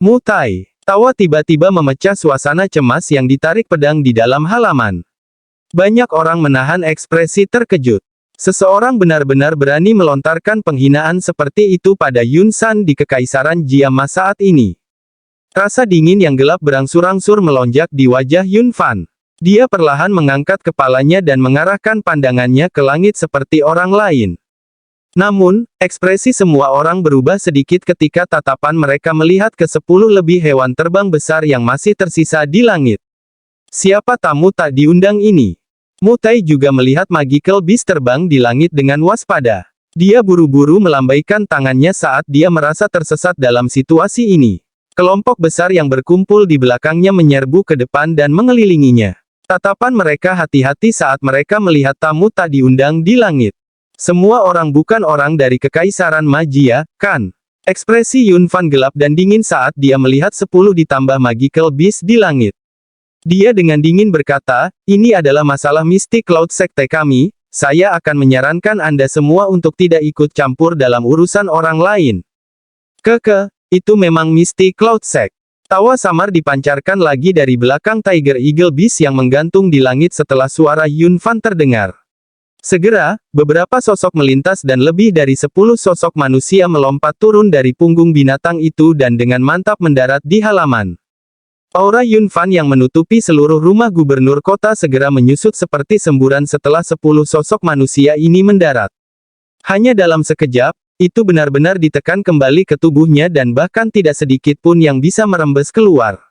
Mutai. Tawa tiba-tiba memecah suasana cemas yang ditarik pedang di dalam halaman. Banyak orang menahan ekspresi terkejut. Seseorang benar-benar berani melontarkan penghinaan seperti itu pada Yun San di Kekaisaran Jiama saat ini. Rasa dingin yang gelap berangsur-angsur melonjak di wajah Yun Fan. Dia perlahan mengangkat kepalanya dan mengarahkan pandangannya ke langit seperti orang lain. Namun, ekspresi semua orang berubah sedikit ketika tatapan mereka melihat ke 10 lebih hewan terbang besar yang masih tersisa di langit. Siapa tamu tak diundang ini? Mutai juga melihat Magical Beast terbang di langit dengan waspada. Dia buru-buru melambaikan tangannya saat dia merasa tersesat dalam situasi ini. Kelompok besar yang berkumpul di belakangnya menyerbu ke depan dan mengelilinginya. Tatapan mereka hati-hati saat mereka melihat tamu tak diundang di langit. Semua orang bukan orang dari Kekaisaran Magia, kan? Ekspresi Yun Fan gelap dan dingin saat dia melihat 10 ditambah Magical Beast di langit. Dia dengan dingin berkata, ini adalah masalah Mystic Cloud Sekte kami, saya akan menyarankan Anda semua untuk tidak ikut campur dalam urusan orang lain. Itu memang Mystic Cloud Sect. Tawa samar dipancarkan lagi dari belakang Tiger Eagle Beast yang menggantung di langit setelah suara Yun Fan terdengar. Segera, beberapa sosok melintas dan lebih dari 10 sosok manusia melompat turun dari punggung binatang itu dan dengan mantap mendarat di halaman. Aura Yun Fan yang menutupi seluruh rumah gubernur kota segera menyusut seperti semburan setelah 10 sosok manusia ini mendarat. Hanya dalam sekejap, itu benar-benar ditekan kembali ke tubuhnya dan bahkan tidak sedikit pun yang bisa merembes keluar.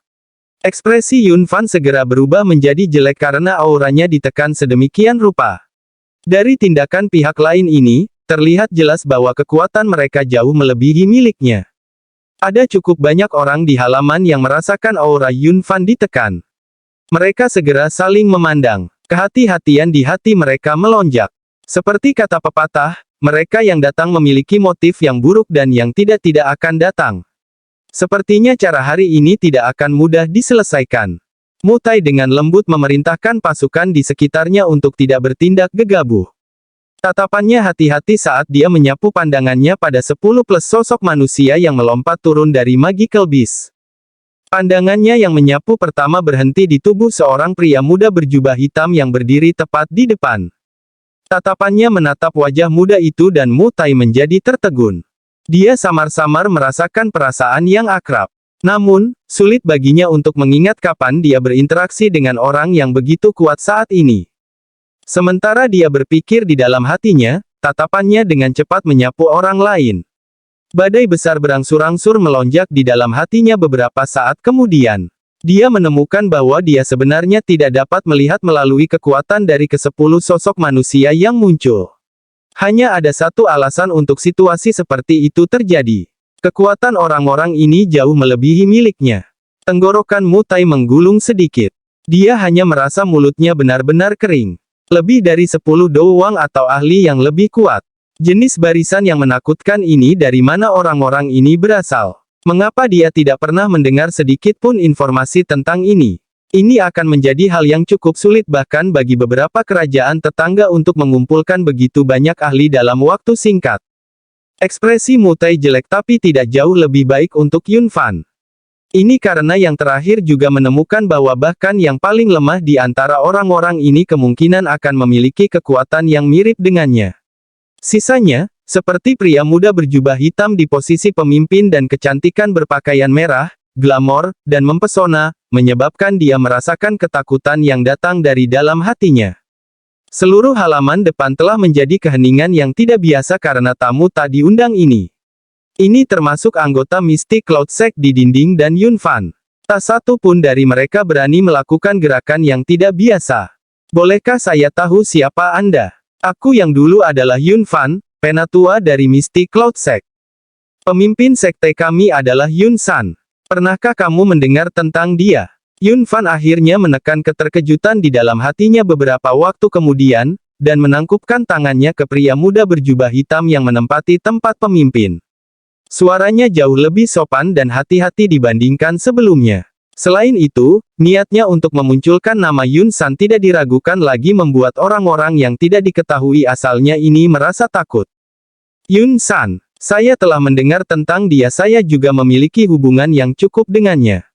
Ekspresi Yun Fan segera berubah menjadi jelek karena auranya ditekan sedemikian rupa. Dari tindakan pihak lain ini, terlihat jelas bahwa kekuatan mereka jauh melebihi miliknya. Ada cukup banyak orang di halaman yang merasakan aura Yun Fan ditekan. Mereka segera saling memandang. Kehati-hatian di hati mereka melonjak. Seperti kata pepatah, mereka yang datang memiliki motif yang buruk dan yang tidak akan datang. Sepertinya cara hari ini tidak akan mudah diselesaikan. Mutai dengan lembut memerintahkan pasukan di sekitarnya untuk tidak bertindak gegabah. Tatapannya hati-hati saat dia menyapu pandangannya pada 10 plus sosok manusia yang melompat turun dari Magical Beast. Pandangannya yang menyapu pertama berhenti di tubuh seorang pria muda berjubah hitam yang berdiri tepat di depan. Tatapannya menatap wajah muda itu dan Mutai menjadi tertegun. Dia samar-samar merasakan perasaan yang akrab. Namun, sulit baginya untuk mengingat kapan dia berinteraksi dengan orang yang begitu kuat saat ini. Sementara dia berpikir di dalam hatinya, tatapannya dengan cepat menyapu orang lain. Badai besar berangsur-angsur melonjak di dalam hatinya beberapa saat kemudian. Dia menemukan bahwa dia sebenarnya tidak dapat melihat melalui kekuatan dari ke-10 sosok manusia yang muncul. Hanya ada satu alasan untuk situasi seperti itu terjadi. Kekuatan orang-orang ini jauh melebihi miliknya. Tenggorokan Mutai menggulung sedikit. Dia hanya merasa mulutnya benar-benar kering. Lebih dari 10 doang atau ahli yang lebih kuat. Jenis barisan yang menakutkan ini dari mana orang-orang ini berasal? Mengapa dia tidak pernah mendengar sedikit pun informasi tentang ini? Ini akan menjadi hal yang cukup sulit bahkan bagi beberapa kerajaan tetangga untuk mengumpulkan begitu banyak ahli dalam waktu singkat. Ekspresi Mutai jelek tapi tidak jauh lebih baik untuk Yun Fan. Ini karena yang terakhir juga menemukan bahwa bahkan yang paling lemah di antara orang-orang ini kemungkinan akan memiliki kekuatan yang mirip dengannya. Sisanya, seperti pria muda berjubah hitam di posisi pemimpin dan kecantikan berpakaian merah, glamor, dan mempesona, menyebabkan dia merasakan ketakutan yang datang dari dalam hatinya. Seluruh halaman depan telah menjadi keheningan yang tidak biasa karena tamu tak diundang ini. Ini termasuk anggota Mystic Cloud Sect di dinding dan Yun Fan. Tak satu pun dari mereka berani melakukan gerakan yang tidak biasa. Bolehkah saya tahu siapa Anda? Aku yang dulu adalah Yun Fan, penatua dari Mystic Cloud Sect. Pemimpin sekte kami adalah Yun San. Pernahkah kamu mendengar tentang dia? Yun Fan akhirnya menekan keterkejutan di dalam hatinya beberapa waktu kemudian, dan menangkupkan tangannya ke pria muda berjubah hitam yang menempati tempat pemimpin. Suaranya jauh lebih sopan dan hati-hati dibandingkan sebelumnya. Selain itu, niatnya untuk memunculkan nama Yun San tidak diragukan lagi membuat orang-orang yang tidak diketahui asalnya ini merasa takut. Yun San, Saya telah mendengar tentang dia. Saya juga memiliki hubungan yang cukup dengannya.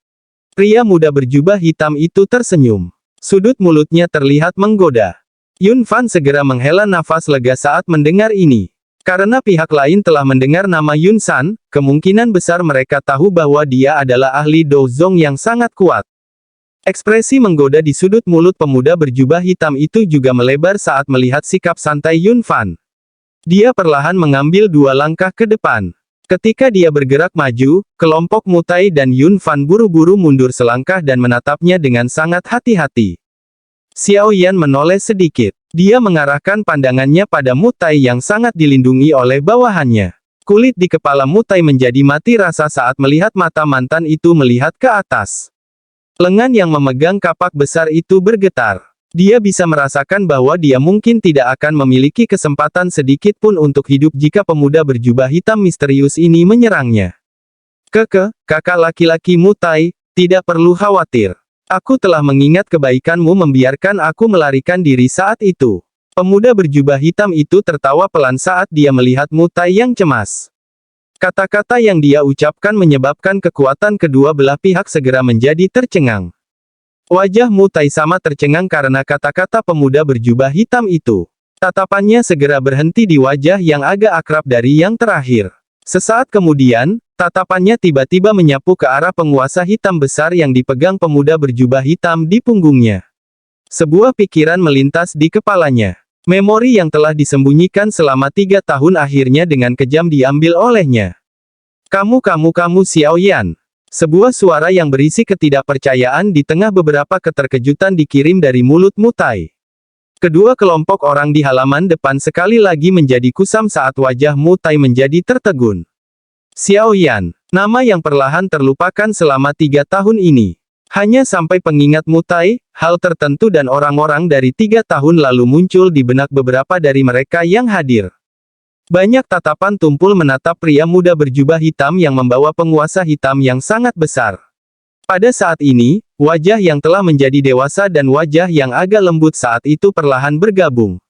Pria muda berjubah hitam itu tersenyum. Sudut mulutnya terlihat menggoda. Yun Fan segera menghela nafas lega saat mendengar ini. Karena pihak lain telah mendengar nama Yun San, kemungkinan besar mereka tahu bahwa dia adalah ahli Dozong yang sangat kuat. Ekspresi menggoda di sudut mulut pemuda berjubah hitam itu juga melebar saat melihat sikap santai Yun Fan. Dia perlahan mengambil 2 langkah ke depan. Ketika dia bergerak maju, kelompok Mutai dan Yun Fan buru-buru mundur selangkah dan menatapnya dengan sangat hati-hati. Xiao Yan menoleh sedikit. Dia mengarahkan pandangannya pada Mutai yang sangat dilindungi oleh bawahannya. Kulit di kepala Mutai menjadi mati rasa saat melihat mata mantan itu melihat ke atas. Lengan yang memegang kapak besar itu bergetar. Dia bisa merasakan bahwa dia mungkin tidak akan memiliki kesempatan sedikit pun untuk hidup jika pemuda berjubah hitam misterius ini menyerangnya. Kakak laki-laki Mutai, tidak perlu khawatir. Aku telah mengingat kebaikanmu membiarkan aku melarikan diri saat itu. Pemuda berjubah hitam itu tertawa pelan saat dia melihat Mutai yang cemas. Kata-kata yang dia ucapkan menyebabkan kekuatan kedua belah pihak segera menjadi tercengang. Wajah Mutai sama tercengang karena kata-kata pemuda berjubah hitam itu. Tatapannya segera berhenti di wajah yang agak akrab dari yang terakhir. Sesaat kemudian, tatapannya tiba-tiba menyapu ke arah penguasa hitam besar yang dipegang pemuda berjubah hitam di punggungnya. Sebuah pikiran melintas di kepalanya. Memori yang telah disembunyikan selama 3 tahun akhirnya dengan kejam diambil olehnya. Kamu Xiao Yan. Sebuah suara yang berisi ketidakpercayaan di tengah beberapa keterkejutan dikirim dari mulut Mutai. Kedua kelompok orang di halaman depan sekali lagi menjadi kusam saat wajah Mutai menjadi tertegun. Xiao Yan, nama yang perlahan terlupakan selama 3 tahun ini. Hanya sampai pengingat Mutai, hal tertentu dan orang-orang dari 3 tahun lalu muncul di benak beberapa dari mereka yang hadir. Banyak tatapan tumpul menatap pria muda berjubah hitam yang membawa penguasa hitam yang sangat besar. Pada saat ini, wajah yang telah menjadi dewasa dan wajah yang agak lembut saat itu perlahan bergabung.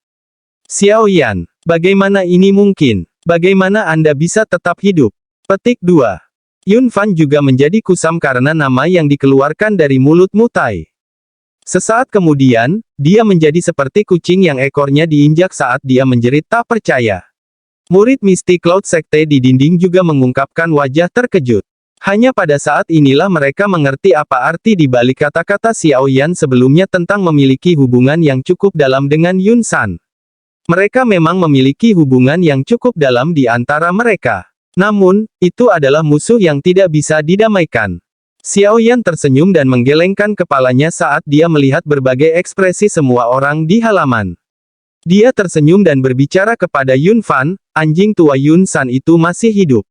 Xiao Yan, bagaimana ini mungkin? Bagaimana Anda bisa tetap hidup? Petik 2. Yun Fan juga menjadi kusam karena nama yang dikeluarkan dari mulut Mutai. Sesaat kemudian, dia menjadi seperti kucing yang ekornya diinjak saat dia menjerit tak percaya. Murid Misty Cloud Sekte di dinding juga mengungkapkan wajah terkejut. Hanya pada saat inilah mereka mengerti apa arti di balik kata-kata Xiao Yan sebelumnya tentang memiliki hubungan yang cukup dalam dengan Yun San. Mereka memang memiliki hubungan yang cukup dalam di antara mereka. Namun, itu adalah musuh yang tidak bisa didamaikan. Xiao Yan tersenyum dan menggelengkan kepalanya saat dia melihat berbagai ekspresi semua orang di halaman. Dia tersenyum dan berbicara kepada Yun Fan, anjing tua Yun San itu masih hidup.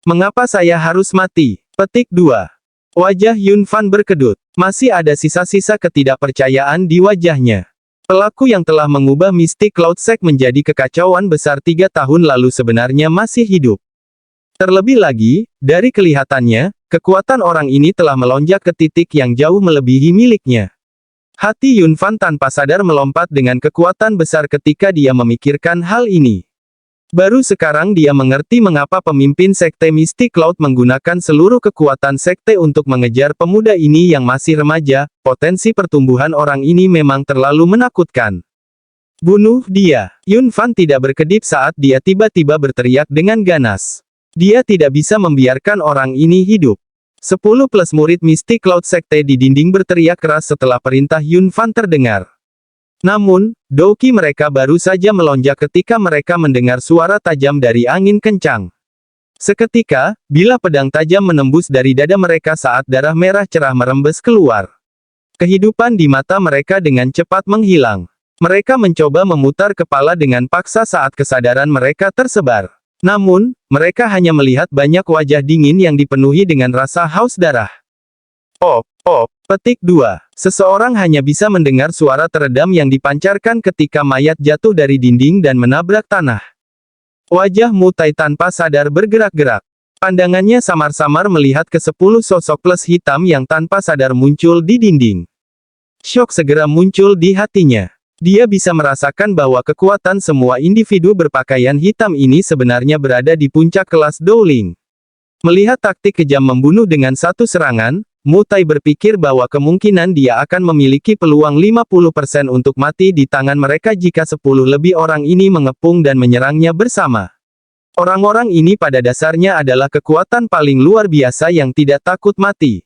Mengapa saya harus mati? Petik 2. Wajah Yun Fan berkedut. Masih ada sisa-sisa ketidakpercayaan di wajahnya. Pelaku yang telah mengubah Mystic Cloud Sect menjadi kekacauan besar 3 tahun lalu sebenarnya masih hidup. Terlebih lagi, dari kelihatannya, kekuatan orang ini telah melonjak ke titik yang jauh melebihi miliknya. Hati Yun Fan tanpa sadar melompat dengan kekuatan besar ketika dia memikirkan hal ini. Baru sekarang dia mengerti mengapa pemimpin Sekte Mystic Cloud menggunakan seluruh kekuatan Sekte untuk mengejar pemuda ini yang masih remaja. Potensi pertumbuhan orang ini memang terlalu menakutkan. Bunuh dia. Yun Fan tidak berkedip saat dia tiba-tiba berteriak dengan ganas. Dia tidak bisa membiarkan orang ini hidup. 10 plus murid Mystic Cloud Sekte di dinding berteriak keras setelah perintah Yun Fan terdengar. Namun, douki mereka baru saja melonjak ketika mereka mendengar suara tajam dari angin kencang. Seketika, bilah pedang tajam menembus dari dada mereka saat darah merah cerah merembes keluar. Kehidupan di mata mereka dengan cepat menghilang. Mereka mencoba memutar kepala dengan paksa saat kesadaran mereka tersebar. Namun, mereka hanya melihat banyak wajah dingin yang dipenuhi dengan rasa haus darah. Petik 2. Seseorang hanya bisa mendengar suara teredam yang dipancarkan ketika mayat jatuh dari dinding dan menabrak tanah. Wajah Mutai tanpa sadar bergerak-gerak. Pandangannya samar-samar melihat ke 10 sosok plus hitam yang tanpa sadar muncul di dinding. Syok segera muncul di hatinya. Dia bisa merasakan bahwa kekuatan semua individu berpakaian hitam ini sebenarnya berada di puncak kelas Dowling. Melihat taktik kejam membunuh dengan satu serangan, Mutai berpikir bahwa kemungkinan dia akan memiliki peluang 50% untuk mati di tangan mereka jika 10 lebih orang ini mengepung dan menyerangnya bersama. Orang-orang ini pada dasarnya adalah kekuatan paling luar biasa yang tidak takut mati.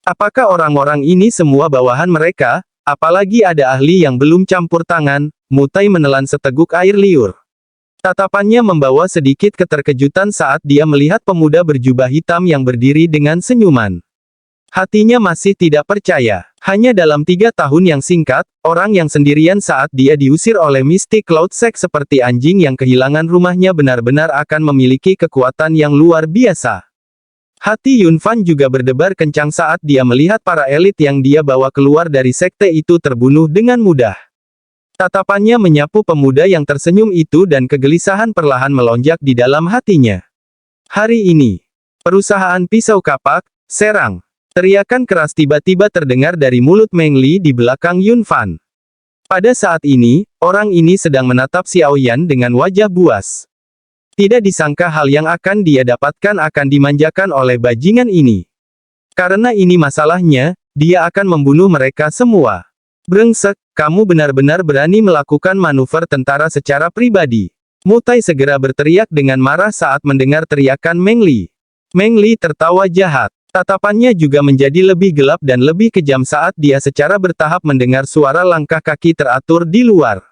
Apakah orang-orang ini semua bawahan mereka? Apalagi ada ahli yang belum campur tangan, Mutai menelan seteguk air liur. Tatapannya membawa sedikit keterkejutan saat dia melihat pemuda berjubah hitam yang berdiri dengan senyuman. Hatinya masih tidak percaya. Hanya dalam 3 tahun yang singkat, orang yang sendirian saat dia diusir oleh Mystic Cloud Sect seperti anjing yang kehilangan rumahnya benar-benar akan memiliki kekuatan yang luar biasa. Hati Yun Fan juga berdebar kencang saat dia melihat para elit yang dia bawa keluar dari sekte itu terbunuh dengan mudah. Tatapannya menyapu pemuda yang tersenyum itu dan kegelisahan perlahan melonjak di dalam hatinya. Hari ini, perusahaan pisau kapak, serang. Teriakan keras tiba-tiba terdengar dari mulut Meng Li di belakang Yun Fan. Pada saat ini, orang ini sedang menatap Xiao Yan dengan wajah buas. Tidak disangka hal yang akan dia dapatkan akan dimanjakan oleh bajingan ini. Karena ini masalahnya, dia akan membunuh mereka semua. Brengsek, kamu benar-benar berani melakukan manuver tentara secara pribadi. Mutai segera berteriak dengan marah saat mendengar teriakan Meng Li. Meng Li tertawa jahat. Tatapannya juga menjadi lebih gelap dan lebih kejam saat dia secara bertahap mendengar suara langkah kaki teratur di luar.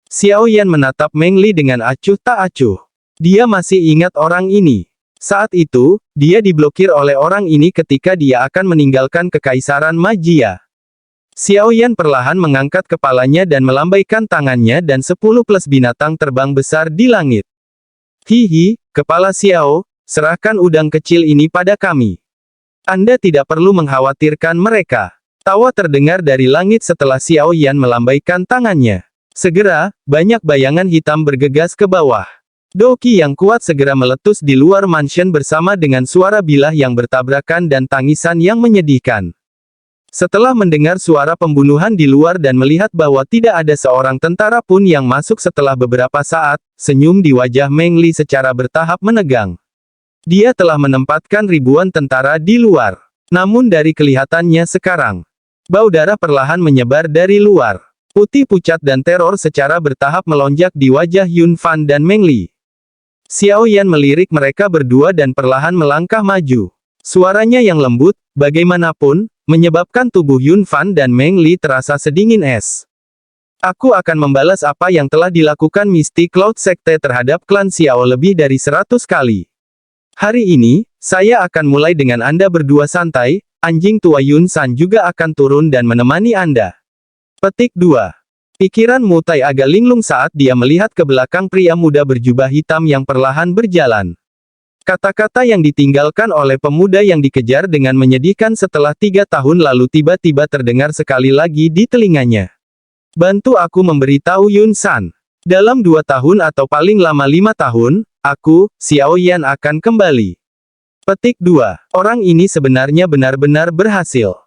Xiao Yan menatap Meng Li dengan acuh tak acuh. Dia masih ingat orang ini. Saat itu, dia diblokir oleh orang ini ketika dia akan meninggalkan Kekaisaran Magia. Xiao Yan perlahan mengangkat kepalanya dan melambaikan tangannya dan 10 plus binatang terbang besar di langit. Hihi, Kepala Xiao, serahkan udang kecil ini pada kami. Anda tidak perlu mengkhawatirkan mereka. Tawa terdengar dari langit setelah Xiao Yan melambaikan tangannya. Segera, banyak bayangan hitam bergegas ke bawah. Doki yang kuat segera meletus di luar mansion bersama dengan suara bilah yang bertabrakan dan tangisan yang menyedihkan. Setelah mendengar suara pembunuhan di luar dan melihat bahwa tidak ada seorang tentara pun yang masuk setelah beberapa saat, senyum di wajah Meng Li secara bertahap menegang. Dia telah menempatkan ribuan tentara di luar. Namun dari kelihatannya sekarang, bau darah perlahan menyebar dari luar. Putih pucat dan teror secara bertahap melonjak di wajah Yun Fan dan Meng Li. Xiao Yan melirik mereka berdua dan perlahan melangkah maju. Suaranya yang lembut, bagaimanapun, menyebabkan tubuh Yun Fan dan Meng Li terasa sedingin es. Aku akan membalas apa yang telah dilakukan Mystic Cloud Sekte terhadap klan Xiao lebih dari 100 kali. Hari ini, saya akan mulai dengan Anda berdua santai, anjing tua Yun San juga akan turun dan menemani Anda. Petik 2. Pikiran Mutai agak linglung saat dia melihat ke belakang pria muda berjubah hitam yang perlahan berjalan. Kata-kata yang ditinggalkan oleh pemuda yang dikejar dengan menyedihkan setelah 3 tahun lalu tiba-tiba terdengar sekali lagi di telinganya. Bantu aku memberitahu Yun San. Dalam 2 tahun atau paling lama 5 tahun, aku, Xiao Yan akan kembali. Petik 2. Orang ini sebenarnya benar-benar berhasil.